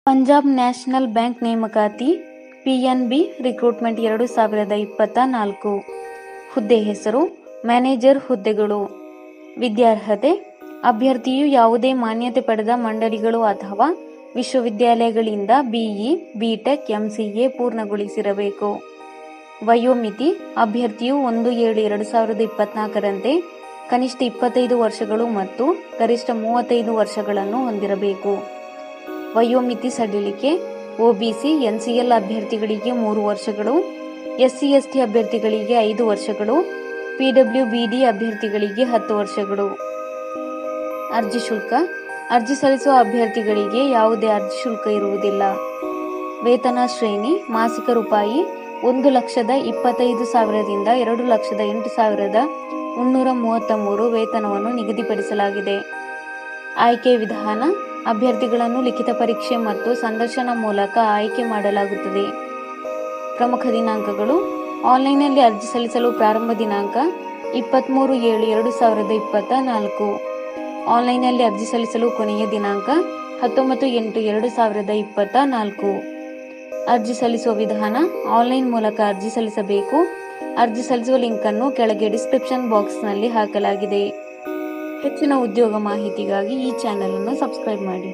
Punjab national bank ನೇಮಕಾತಿ PNB recruitment 2024. ಹುದ್ದೆ ಹೆಸರು ಮ್ಯಾನೇಜರ್ ಹುದ್ದೆಗಳು. ವಿದ್ಯಾರ್ಹತೆ ಅಭ್ಯರ್ಥಿಯು ಯಾವುದೇ ಮಾನ್ಯತೆ ಪಡೆದ ಮಂಡಳಿಗಳು ಅಥವಾ ವಿಶ್ವವಿದ್ಯಾಲಯಗಳಿಂದ BE, BTech, MCA ಪೂರ್ಣಗೊಳಿಸಿರಬೇಕು. ವಯೋಮಿತಿ ಅಭ್ಯರ್ಥಿಯು 1/7/2024ರಂತೆ ಕನಿಷ್ಠ 25 ವರ್ಷಗಳು ಮತ್ತು ಗರಿಷ್ಠ 35 ವರ್ಷಗಳನ್ನು ಹೊಂದಿರಬೇಕು. ವಯೋಮಿತಿ ಸಡಿಲಿಕೆ OBC, NCL ಅಭ್ಯರ್ಥಿಗಳಿಗೆ 3 ವರ್ಷಗಳು, SC/ST ಅಭ್ಯರ್ಥಿಗಳಿಗೆ 5 ವರ್ಷಗಳು, PWBD ಅಭ್ಯರ್ಥಿಗಳಿಗೆ 10 ವರ್ಷಗಳು. ಅರ್ಜಿ ಶುಲ್ಕ ಅರ್ಜಿ ಸಲ್ಲಿಸುವ ಅಭ್ಯರ್ಥಿಗಳಿಗೆ ಯಾವುದೇ ಅರ್ಜಿ ಶುಲ್ಕ ಇರುವುದಿಲ್ಲ. ವೇತನ ಶ್ರೇಣಿ ಮಾಸಿಕ ರೂಪಾಯಿ 1,25,000ದಿಂದ 2,08,333 ವೇತನವನ್ನು ನಿಗದಿಪಡಿಸಲಾಗಿದೆ. ಆಯ್ಕೆ ವಿಧಾನ ಅಭ್ಯರ್ಥಿಗಳನ್ನು ಲಿಖಿತ ಪರೀಕ್ಷೆ ಮತ್ತು ಸಂದರ್ಶನ ಮೂಲಕ ಆಯ್ಕೆ ಮಾಡಲಾಗುತ್ತದೆ. ಪ್ರಮುಖ ದಿನಾಂಕಗಳು ಆನ್ಲೈನ್ನಲ್ಲಿ ಅರ್ಜಿ ಸಲ್ಲಿಸಲು ಪ್ರಾರಂಭ ದಿನಾಂಕ 23/7/2024. ಆನ್ಲೈನ್ನಲ್ಲಿ ಅರ್ಜಿ ಸಲ್ಲಿಸಲು ಕೊನೆಯ ದಿನಾಂಕ 19/8/2024. ಅರ್ಜಿ ಸಲ್ಲಿಸುವ ವಿಧಾನ ಆನ್ಲೈನ್ ಮೂಲಕ ಅರ್ಜಿ ಸಲ್ಲಿಸಬೇಕು. ಅರ್ಜಿ ಸಲ್ಲಿಸುವ ಲಿಂಕ್ ಅನ್ನು ಕೆಳಗೆ ಡಿಸ್ಕ್ರಿಪ್ಷನ್ ಬಾಕ್ಸ್ನಲ್ಲಿ ಹಾಕಲಾಗಿದೆ. ಹೆಚ್ಚಿನ ಉದ್ಯೋಗ ಮಾಹಿತಿಗಾಗಿ ಈ ಚಾನೆಲ್ ಅನ್ನು ಸಬ್ಸ್ಕ್ರೈಬ್ ಮಾಡಿ.